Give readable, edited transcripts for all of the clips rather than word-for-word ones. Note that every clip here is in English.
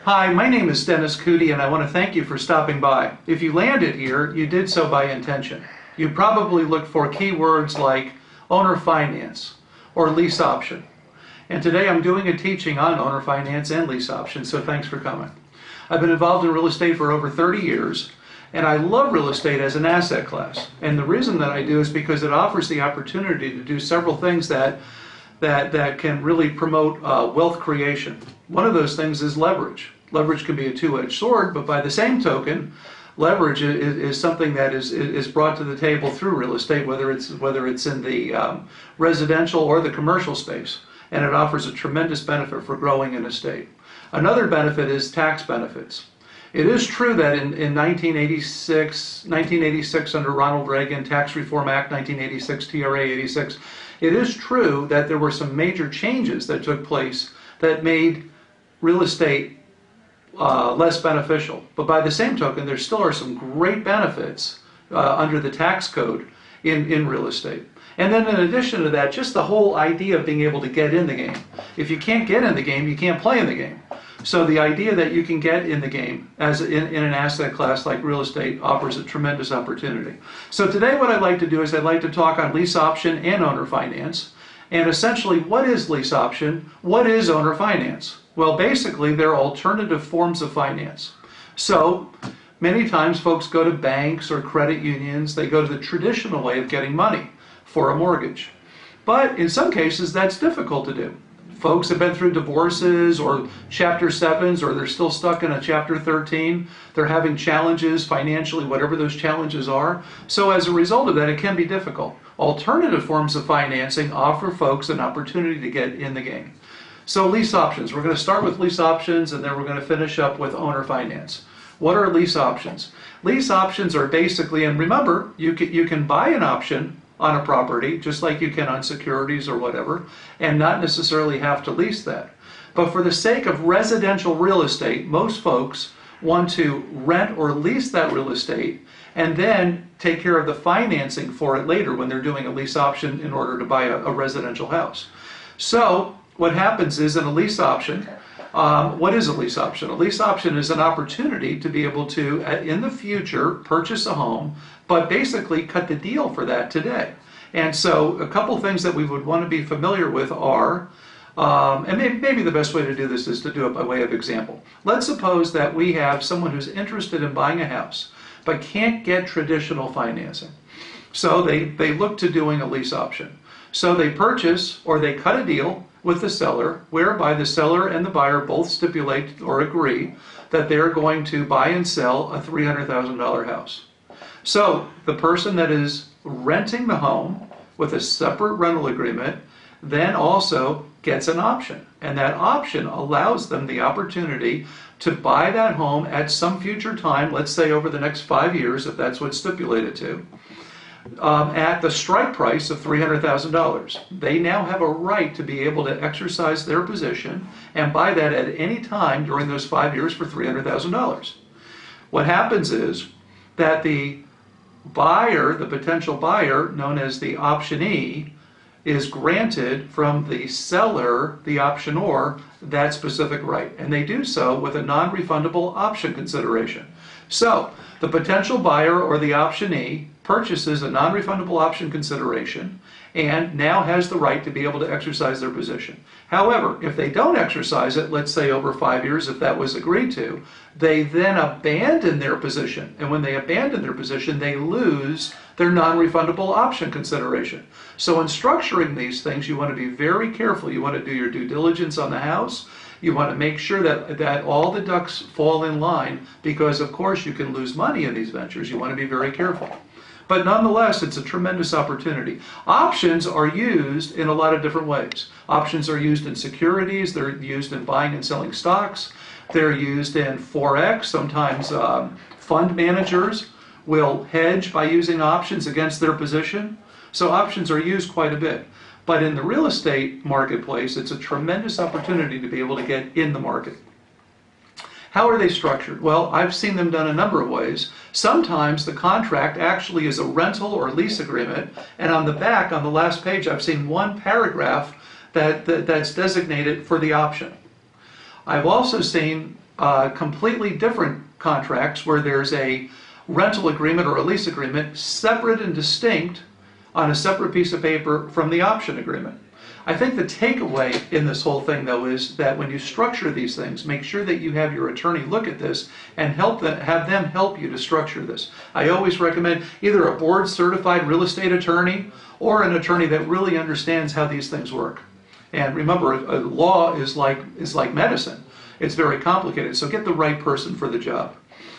Hi, my name is Dennis Kuty, and I want to thank you for stopping by. If you landed here, you did so by intention. You probably looked for keywords like owner finance or lease option. And today I'm doing a teaching on owner finance and lease option, so thanks for coming. I've been involved in real estate for over 30 years, and I love real estate as an asset class. And the reason that I do is because it offers the opportunity to do several things that can really promote wealth creation. One of those things is leverage. Leverage can be a two-edged sword, but by the same token, leverage is something that is brought to the table through real estate, whether it's in the residential or the commercial space, and it offers a tremendous benefit for growing an estate. Another benefit is tax benefits. It is true that in 1986 under Ronald Reagan, Tax Reform Act 1986, TRA 86, it is true that there were some major changes that took place that made real estate less beneficial. But by the same token, there still are some great benefits under the tax code in real estate. And then in addition to that, just the whole idea of being able to get in the game. If you can't get in the game, you can't play in the game. So the idea that you can get in the game as in an asset class like real estate offers a tremendous opportunity. So today what I'd like to do is I'd like to talk on lease option and owner finance. And essentially, what is lease option? What is owner finance? Well, basically, they're alternative forms of finance. So many times folks go to banks or credit unions. They go to the traditional way of getting money for a mortgage. But in some cases, that's difficult to do. Folks have been through divorces or Chapter 7s, or they're still stuck in a Chapter 13. They're having challenges financially, whatever those challenges are. So as a result of that, it can be difficult. Alternative forms of financing offer folks an opportunity to get in the game. So lease options. We're going to start with lease options, and then we're going to finish up with owner finance. What are lease options? Lease options are basically, and remember, you can buy an option on a property, just like you can on securities or whatever, and not necessarily have to lease that. But for the sake of residential real estate, most folks want to rent or lease that real estate and then take care of the financing for it later when they're doing a lease option in order to buy a residential house. So what happens is in a lease option, what is a lease option? A lease option is an opportunity to be able to, in the future, purchase a home, but basically cut the deal for that today. And so a couple things that we would want to be familiar with are, and maybe the best way to do this is to do it by way of example. Let's suppose that we have someone who's interested in buying a house, but can't get traditional financing. So they look to doing a lease option. So they purchase or they cut a deal with the seller, whereby the seller and the buyer both stipulate or agree that they're going to buy and sell a $300,000 house. So the person that is renting the home with a separate rental agreement then also gets an option. And that option allows them the opportunity to buy that home at some future time, let's say over the next 5 years, if that's what's stipulated to, at the strike price of $300,000. They now have a right to be able to exercise their position and buy that at any time during those 5 years for $300,000. What happens is that the buyer, the potential buyer, known as the optionee, is granted from the seller, the optionor, that specific right. And they do so with a non-refundable option consideration. So the potential buyer or the optionee purchases a non-refundable option consideration and now has the right to be able to exercise their position. However, if they don't exercise it, let's say over 5 years, if that was agreed to, they then abandon their position. And when they abandon their position, they lose their non-refundable option consideration. So in structuring these things, you want to be very careful. You want to do your due diligence on the house. You want to make sure that all the ducks fall in line, because of course you can lose money in these ventures. You want to be very careful. But nonetheless, it's a tremendous opportunity. Options are used in a lot of different ways. Options are used in securities. They're used in buying and selling stocks. They're used in Forex. Sometimes fund managers will hedge by using options against their position. So options are used quite a bit. But in the real estate marketplace, it's a tremendous opportunity to be able to get in the market. How are they structured? Well, I've seen them done a number of ways. Sometimes the contract actually is a rental or lease agreement, and on the back, on the last page, I've seen one paragraph that's designated for the option. I've also seen completely different contracts where there's a rental agreement or a lease agreement separate and distinct on a separate piece of paper from the option agreement. I think the takeaway in this whole thing, though, is that when you structure these things, make sure that you have your attorney look at this and have them help you to structure this. I always recommend either a board-certified real estate attorney or an attorney that really understands how these things work. And remember, law is like medicine. It's very complicated, so get the right person for the job.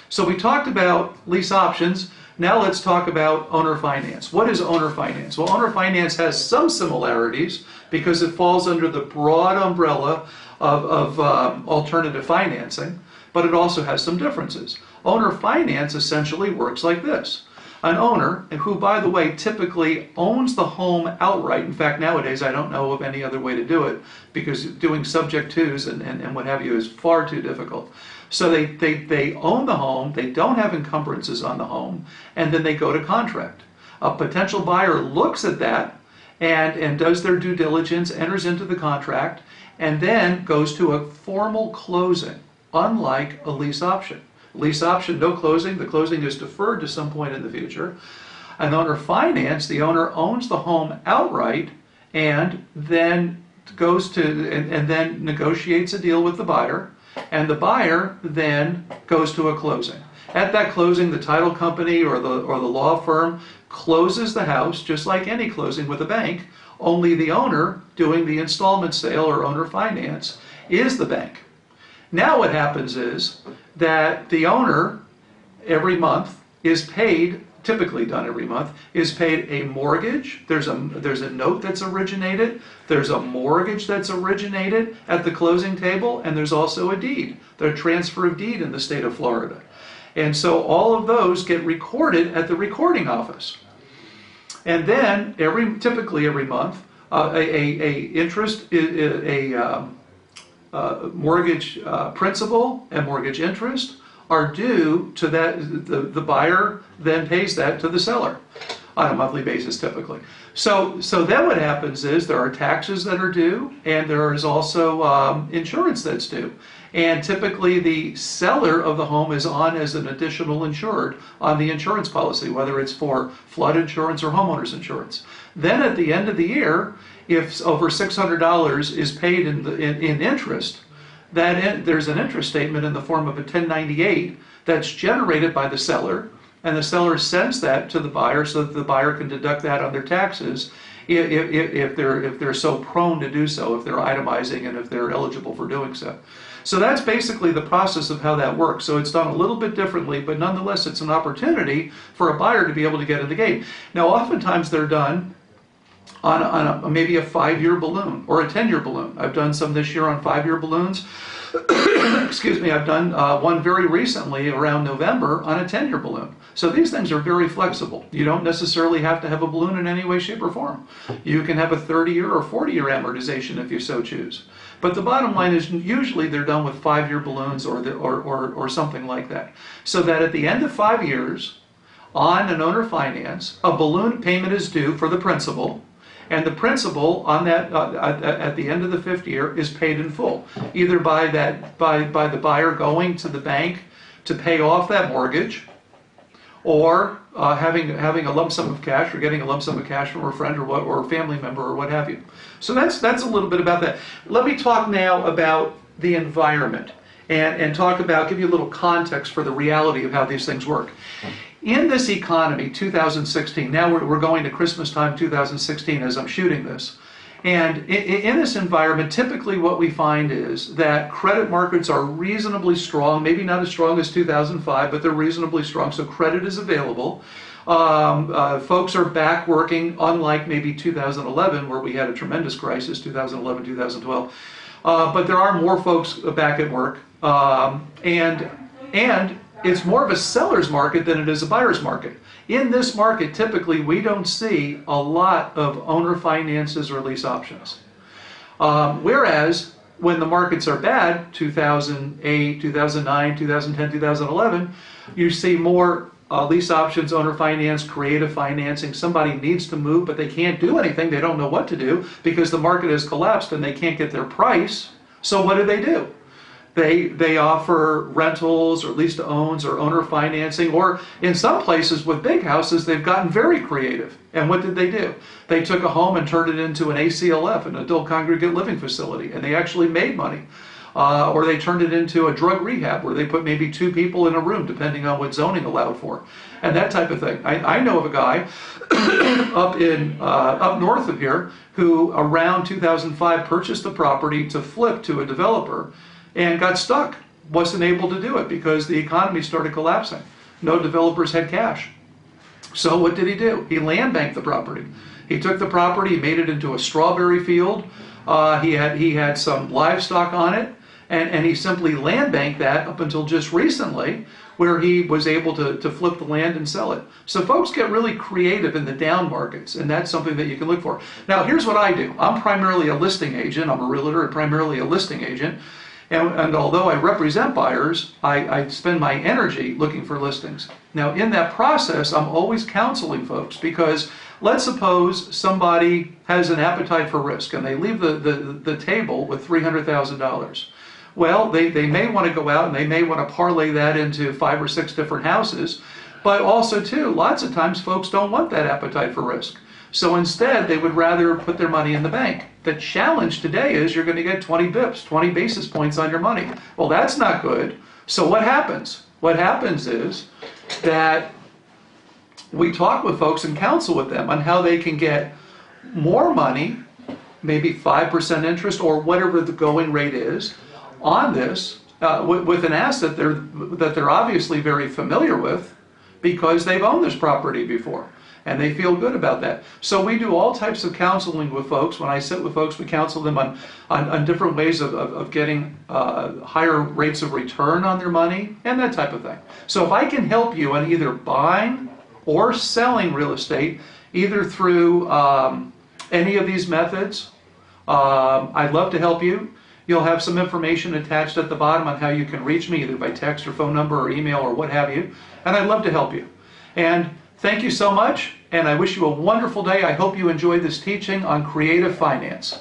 So we talked about lease options. Now let's talk about owner finance. What is owner finance? Well, owner finance has some similarities because it falls under the broad umbrella of alternative financing, but it also has some differences. Owner finance essentially works like this. An owner, who by the way typically owns the home outright, in fact nowadays I don't know of any other way to do it because doing subject tos and what have you is far too difficult. So they own the home, they don't have encumbrances on the home, and then they go to contract. A potential buyer looks at that and does their due diligence, enters into the contract, and then goes to a formal closing, unlike a lease option. Lease option, no closing, the closing is deferred to some point in the future. An owner finance, the owner owns the home outright and then goes to and then negotiates a deal with the buyer, and the buyer then goes to a closing. At that closing, the title company or the law firm closes the house just like any closing with a bank, only the owner doing the installment sale or owner finance is the bank. Now what happens is that the owner every month is paid, typically done every month, is paid a mortgage. There's a note that's originated. There's a mortgage that's originated at the closing table, and there's also a deed, the transfer of deed in the state of Florida. And so all of those get recorded at the recording office. And then typically every month, mortgage principal and mortgage interest are due to that. The buyer then pays that to the seller on a monthly basis typically. So then what happens is there are taxes that are due, and there is also insurance that's due. And typically the seller of the home is on as an additional insured on the insurance policy, whether it's for flood insurance or homeowners insurance. Then at the end of the year, if over $600 is paid in interest, there's an interest statement in the form of a 1098 that's generated by the seller, and the seller sends that to the buyer so that the buyer can deduct that on their taxes if they're so prone to do so, if they're itemizing and if they're eligible for doing so. So that's basically the process of how that works. So it's done a little bit differently, but nonetheless it's an opportunity for a buyer to be able to get in the game. Now oftentimes they're done on maybe a 5-year balloon or a 10-year balloon. I've done some this year on 5-year balloons. Excuse me, I've done one very recently around November on a 10-year balloon. So these things are very flexible. You don't necessarily have to have a balloon in any way, shape, or form. You can have a 30-year or 40-year amortization if you so choose. But the bottom line is usually they're done with 5-year balloons or something like that. So that at the end of 5 years, on an owner finance, a balloon payment is due for the principal, and the principal on that at the end of the 5th year is paid in full, either by the buyer going to the bank to pay off that mortgage, or having a lump sum of cash, or getting a lump sum of cash from a friend or a family member or what have you. So that's a little bit about that. Let me talk now about the environment and give you a little context for the reality of how these things work. In this economy, 2016, now we're going to Christmas time 2016 as I'm shooting this, and in this environment, typically what we find is that credit markets are reasonably strong, maybe not as strong as 2005, but they're reasonably strong, so credit is available. Folks are back working, unlike maybe 2011 where we had a tremendous crisis, 2011, 2012. But there are more folks back at work, and it's more of a seller's market than it is a buyer's market. In this market, typically, we don't see a lot of owner finances or lease options. Whereas, when the markets are bad, 2008, 2009, 2010, 2011, you see more lease options, owner finance, creative financing. Somebody needs to move, but they can't do anything. They don't know what to do because the market has collapsed and they can't get their price. So what do? They offer rentals or lease to owns or owner financing, or in some places with big houses, they've gotten very creative. And what did they do? They took a home and turned it into an ACLF, an adult congregate living facility, and they actually made money. Or they turned it into a drug rehab where they put maybe 2 people in a room, depending on what zoning allowed for, and that type of thing. I know of a guy up north of here who around 2005 purchased the property to flip to a developer and got stuck. Wasn't able to do it because the economy started collapsing. No developers had cash. So what did he do? He land banked the property. He took the property, made it into a strawberry field. He had some livestock on it, and he simply land banked that up until just recently, where he was able to flip the land and sell it. So folks get really creative in the down markets, and that's something that you can look for. Now, here's what I do. I'm primarily a listing agent. I'm a realtor and primarily a listing agent. And although I represent buyers, I spend my energy looking for listings. Now, in that process, I'm always counseling folks, because let's suppose somebody has an appetite for risk and they leave the table with $300,000. Well, they may want to go out and they may want to parlay that into 5 or 6 different houses, but also too, lots of times folks don't want that appetite for risk. So instead, they would rather put their money in the bank. The challenge today is you're going to get 20 bips, 20 basis points on your money. Well, that's not good. So what happens? What happens is that we talk with folks and counsel with them on how they can get more money, maybe 5% interest or whatever the going rate is, on this with an asset that they're obviously very familiar with because they've owned this property before. And they feel good about that. So we do all types of counseling with folks. When I sit with folks, we counsel them on different ways of getting higher rates of return on their money and that type of thing. So if I can help you in either buying or selling real estate, either through any of these methods, I'd love to help you. You'll have some information attached at the bottom on how you can reach me, either by text or phone number or email or what have you. And I'd love to help you. And thank you so much, and I wish you a wonderful day. I hope you enjoyed this teaching on creative finance.